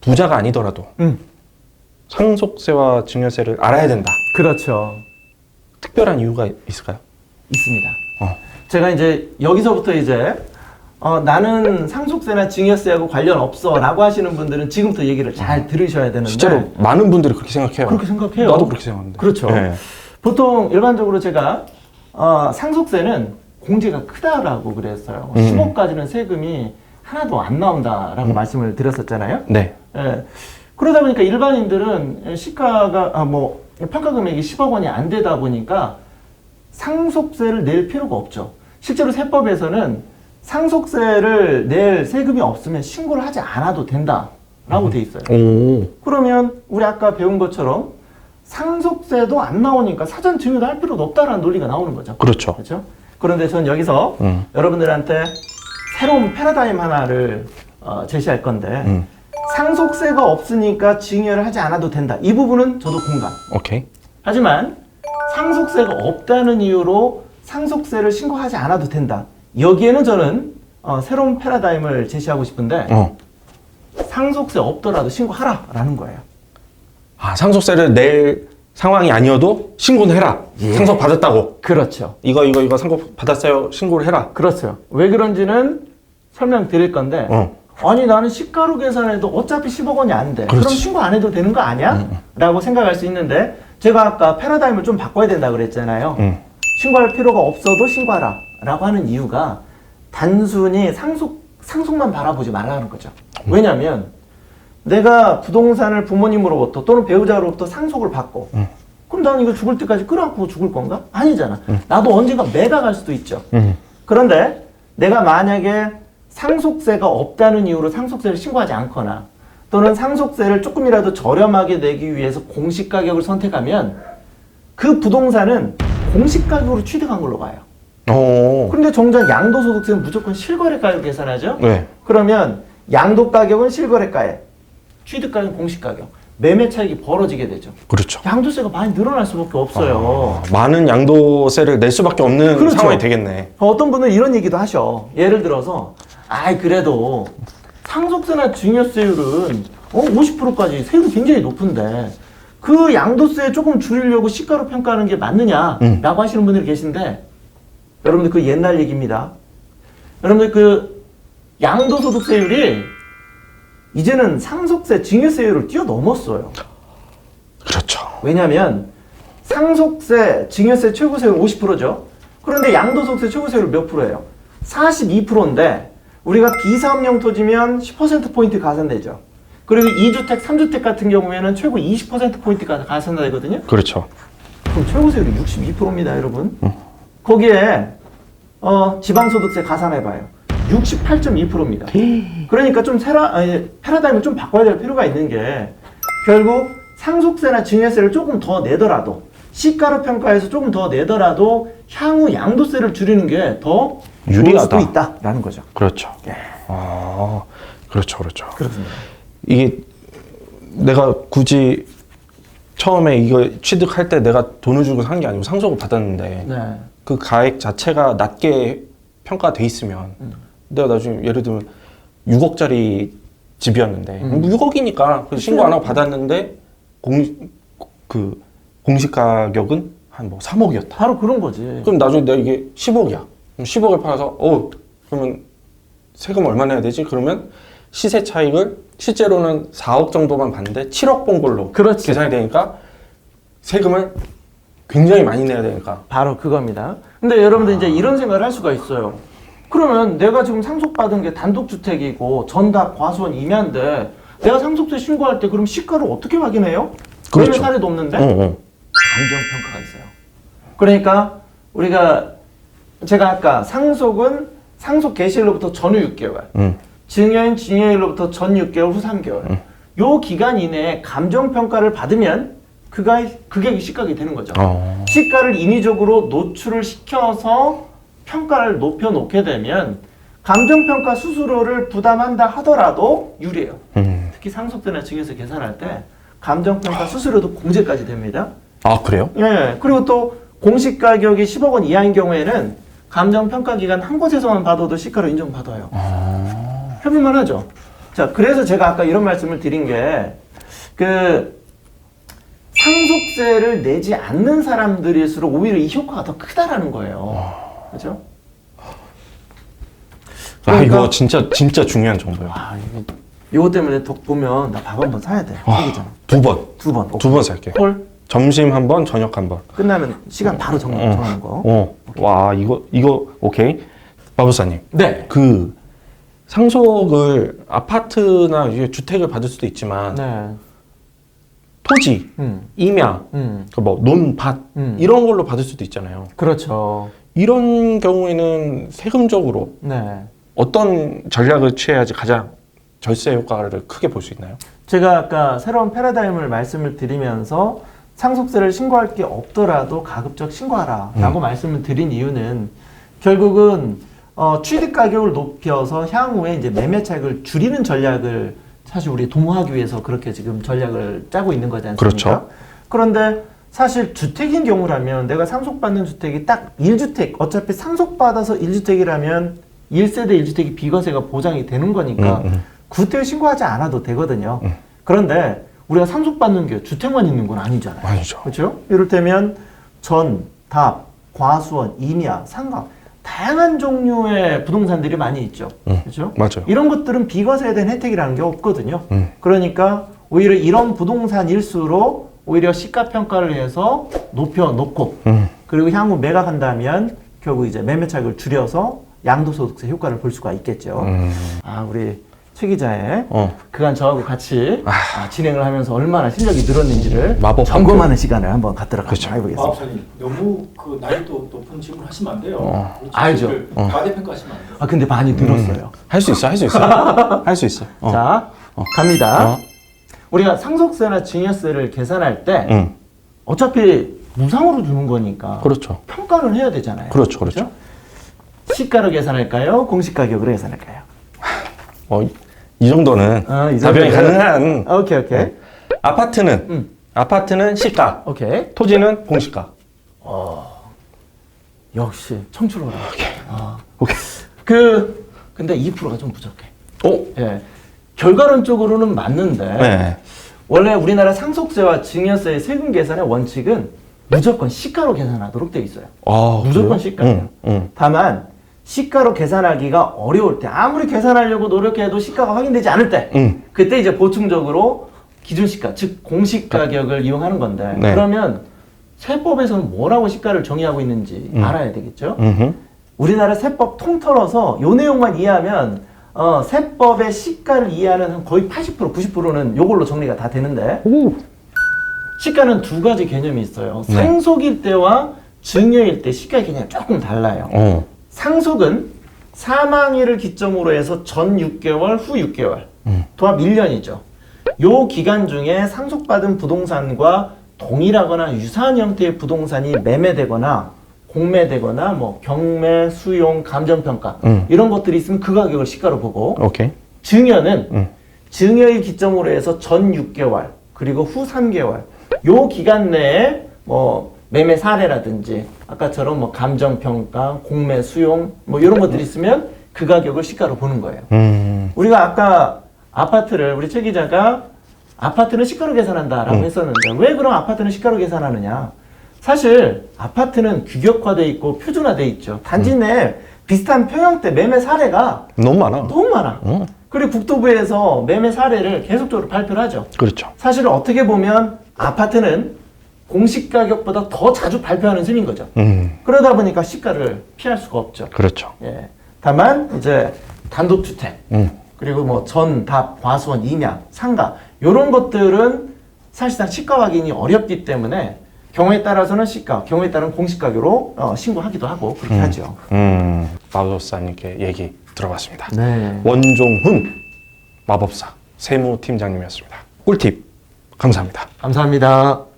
부자가 아니더라도 상속세와 증여세를 알아야 된다. 그렇죠. 특별한 이유가 있을까요? 있습니다. 제가 이제 여기서부터 이제 나는 상속세나 증여세하고 관련 없어 라고 하시는 분들은 지금부터 얘기를 잘 들으셔야 되는데 실제로 많은 분들이 그렇게 생각해요. 그렇게 생각해요. 나도 그렇게 생각하는데. 그렇죠. 네. 보통 일반적으로 제가 상속세는 공제가 크다라고 그랬어요. 10억까지는 세금이 하나도 안 나온다라고 말씀을 드렸었잖아요. 네. 예. 그러다 보니까 일반인들은 시가가 평가 금액이 10억 원이 안 되다 보니까 상속세를 낼 필요가 없죠. 실제로 세법에서는 상속세를 낼 세금이 없으면 신고를 하지 않아도 된다라고 돼 있어요. 오. 그러면 우리 아까 배운 것처럼 상속세도 안 나오니까 사전 증여도 할 필요도 없다라는 논리가 나오는 거죠. 그렇죠. 그렇죠? 그런데 전 여기서 여러분들한테 새로운 패러다임 하나를 제시할 건데 상속세가 없으니까 증여를 하지 않아도 된다. 이 부분은 저도 공감. 오케이. 하지만 상속세가 없다는 이유로 상속세를 신고하지 않아도 된다. 여기에는 저는 새로운 패러다임을 제시하고 싶은데 상속세 없더라도 신고하라라는 거예요. 아, 상속세를 낼 상황이 아니어도 신고는 해라. 상속 받았다고. 그렇죠. 이거 상속 받았어요. 신고를 해라. 그렇죠. 왜 그런지는 설명드릴 건데 아니 나는 시가로 계산해도 어차피 10억 원이 안 돼. 그럼 신고 안 해도 되는 거 아니야? 라고 생각할 수 있는데 제가 아까 패러다임을 좀 바꿔야 된다 그랬잖아요. 신고할 필요가 없어도 신고하라 라고 하는 이유가 단순히 상속만 바라보지 말라는 거죠. 왜냐하면 내가 부동산을 부모님으로부터 또는 배우자로부터 상속을 받고 그럼 나는 이거 죽을 때까지 끌어안고 죽을 건가? 아니잖아. 나도 언젠가 매각할 수도 있죠. 그런데 내가 만약에 상속세가 없다는 이유로 상속세를 신고하지 않거나 또는 상속세를 조금이라도 저렴하게 내기 위해서 공시가격을 선택하면 그 부동산은 공시가격으로 취득한 걸로 봐요. 그런데 정작 양도소득세는 무조건 실거래가로 계산하죠? 네. 그러면 양도가격은 실거래가에 취득가격은 공시가격. 매매 차익이 벌어지게 되죠. 그렇죠. 양도세가 많이 늘어날 수밖에 없어요. 많은 양도세를 낼 수밖에 없는 그렇죠. 상황이 되겠네. 어떤 분은 이런 얘기도 하셔. 예를 들어서 그래도 상속세나 증여세율은 50%까지 세율이 굉장히 높은데 그 양도세 조금 줄이려고 시가로 평가하는 게 맞느냐라고 하시는 분들이 계신데 여러분들 그 옛날 얘기입니다. 여러분들 그 양도소득세율이 이제는 상속세, 증여세율을 뛰어넘었어요. 그렇죠. 왜냐하면 상속세, 증여세 최고세율 50%죠. 그런데 양도소득세 최고세율 몇 프로예요? 42%인데 우리가 비사업용 토지면 10%포인트 가산되죠. 그리고 2주택, 3주택 같은 경우에는 최고 20%포인트가 가산되거든요. 그렇죠. 그럼 최고세율이 62%입니다, 여러분. 거기에 지방소득세 가산해봐요. 68.2%입니다. 그러니까 좀 패러다임을 좀 바꿔야 될 필요가 있는 게 결국 상속세나 증여세를 조금 더 내더라도 시가로 평가해서 조금 더 내더라도 향후 양도세를 줄이는 게 더 유리하다. 수도 있다라는 거죠. 그렇죠. 예. 그렇죠. 그렇습니다. 이게 내가 굳이 처음에 이거 취득할 때 내가 돈을 주고 산 게 아니고 상속을 받았는데 네. 그 가액 자체가 낮게 평가돼 있으면 내가 나중에 예를 들면 6억짜리 집이었는데 6억이니까 신고 안 하고 받았는데 공시 가격은 한 3억이었다. 바로 그런 거지. 그럼 나중에 내가 이게 10억이야. 10억을 팔아서 그러면 세금 얼마 내야 되지? 그러면 시세 차익을 실제로는 4억 정도만 받는데 7억 본 걸로 그렇지. 계산이 되니까 세금을 굉장히 많이 내야 되니까. 바로 그겁니다. 근데 여러분들 이제 이런 생각을 할 수가 있어요. 그러면 내가 지금 상속받은 게 단독주택이고 전답, 과수원, 임야인데 내가 상속세 신고할 때 그럼 시가를 어떻게 확인해요? 그렇죠. 매매 사례도 없는데? 응. 감정평가가 있어요. 그러니까 제가 아까 상속은 상속 개시일로부터 전후 6개월, 증여인 증여일로부터 전 6개월, 후 3개월. 요 기간 이내에 감정평가를 받으면 그게 시가격이 되는 거죠. 시가를 인위적으로 노출을 시켜서 평가를 높여놓게 되면 감정평가 수수료를 부담한다 하더라도 유리해요. 특히 상속세나 증여세 계산할 때 감정평가 수수료도 공제까지 됩니다. 아, 그래요? 예. 그리고 또 공시가격이 10억 원 이하인 경우에는 감정평가 기간 한 곳에서만 받아도 시가로 인정받아요. 해볼만 하죠? 자, 그래서 제가 아까 이런 말씀을 드린 게, 상속세를 내지 않는 사람들일수록 오히려 이 효과가 더 크다라는 거예요. 그죠? 그러니까, 이거 진짜 중요한 정보예요. 이거 때문에 덕 보면 나 밥 한 번 사야 돼. 생기잖아. 두 번. 두 번 살게. 콜? 점심 한 번, 저녁 한 번. 끝나면 시간 바로 정하는 거. 와, 이거 오케이. 마법사님. 네. 그 상속을 아파트나 이게 주택을 받을 수도 있지만 네. 토지, 임야, 뭐 논밭 이런 걸로 받을 수도 있잖아요. 그렇죠. 이런 경우에는 세금적으로 네. 어떤 전략을 취해야지 가장 절세 효과를 크게 볼 수 있나요? 제가 아까 새로운 패러다임을 말씀을 드리면서 상속세를 신고할 게 없더라도 가급적 신고하라라고 말씀을 드린 이유는 결국은 취득 가격을 높여서 향후에 이제 매매 차익을 줄이는 전략을 사실 우리 도모하기 위해서 그렇게 지금 전략을 짜고 있는 거지 않습니까? 그렇죠. 그런데 사실 주택인 경우라면 내가 상속받는 주택이 딱 1주택, 어차피 상속받아서 1주택이라면 1세대 1주택이 비과세가 보장이 되는 거니까 구택을 신고하지 않아도 되거든요. 그런데 우리가 상속받는 게 주택만 있는 건 아니잖아요. 아니죠. 그렇죠? 이를테면 전, 답, 과수원, 임야, 상가 다양한 종류의 부동산들이 많이 있죠. 그렇죠? 맞아요. 이런 것들은 비과세에 대한 혜택이라는 게 없거든요. 그러니까 오히려 이런 부동산일수록 오히려 시가 평가를 해서 높여놓고 그리고 향후 매각한다면 결국 이제 매매 차익을 줄여서 양도소득세 효과를 볼 수가 있겠죠. 우리 최 기자의 그간 저하고 같이 진행을 하면서 얼마나 실력이 늘었는지를 점검하는 시간을 한번 갖도록 해보겠습니다. 마법사님 너무 그 난이도 높은 질문 하시면 안 돼요. 알죠. 과대평가하시면 안 돼요. 근데 많이 늘었어요. 할 수 있어. 할 수 있어. 자, 갑니다. 우리가 상속세나 증여세를 계산할 때 어차피 무상으로 주는 거니까 그렇죠. 평가를 해야 되잖아요. 그렇죠. 시가로 계산할까요? 공시 가격으로 계산할까요? 이 정도는 답변이 가능한. 오케이. 아파트는 시가, 오케이. 토지는 공시가. 역시 청출어라. 오케이. 근데 2%가 좀 부족해. 예. 결과론적으로는 맞는데 네. 원래 우리나라 상속세와 증여세의 세금 계산의 원칙은 무조건 시가로 계산하도록 되어 있어요. 무조건 시가예요. 다만 시가로 계산하기가 어려울 때 아무리 계산하려고 노력해도 시가가 확인되지 않을 때 그때 이제 보충적으로 기준시가 즉 공시가격을 이용하는 건데 네. 그러면 세법에서는 뭐라고 시가를 정의하고 있는지 알아야 되겠죠. 우리나라 세법 통틀어서 요 내용만 이해하면 세법의 시가를 이해하는 거의 80% 90%는 요걸로 정리가 다 되는데 시가는 두 가지 개념이 있어요. 네. 상속일 때와 증여일 때 시가의 개념이 조금 달라요. 상속은 사망일을 기점으로 해서 전 6개월, 후 6개월, 도합 1년이죠. 요 기간 중에 상속받은 부동산과 동일하거나 유사한 형태의 부동산이 매매되거나 공매되거나 뭐 경매, 수용, 감정평가 이런 것들이 있으면 그 가격을 시가로 보고 오케이. 증여는 증여일 기점으로 해서 전 6개월 그리고 후 3개월 요 기간 내에 뭐 매매 사례라든지 아까처럼 뭐 감정평가, 공매, 수용 뭐 이런 것들이 있으면 그 가격을 시가로 보는 거예요. 우리가 아까 아파트를 우리 최 기자가 아파트는 시가로 계산한다라고 했었는데 왜 그럼 아파트는 시가로 계산하느냐? 사실 아파트는 규격화돼 있고 표준화돼 있죠. 단지 내 비슷한 평형대 매매 사례가 너무 많아. 그리고 국토부에서 매매 사례를 계속적으로 발표를 하죠. 그렇죠. 사실 어떻게 보면 아파트는 공시가격보다 더 자주 발표하는 셈인 거죠. 그러다 보니까 시가를 피할 수가 없죠. 그렇죠. 예. 다만 이제 단독주택 그리고 뭐 전, 답, 과수원, 임야, 상가 이런 것들은 사실상 시가 확인이 어렵기 때문에 경우에 따라서는 시가, 경우에 따른 공시가격으로 신고하기도 하고 그렇게 하죠. 마법사님께 얘기 들어봤습니다. 네. 원종훈 마법사 세무팀장님이었습니다. 꿀팁 감사합니다. 감사합니다.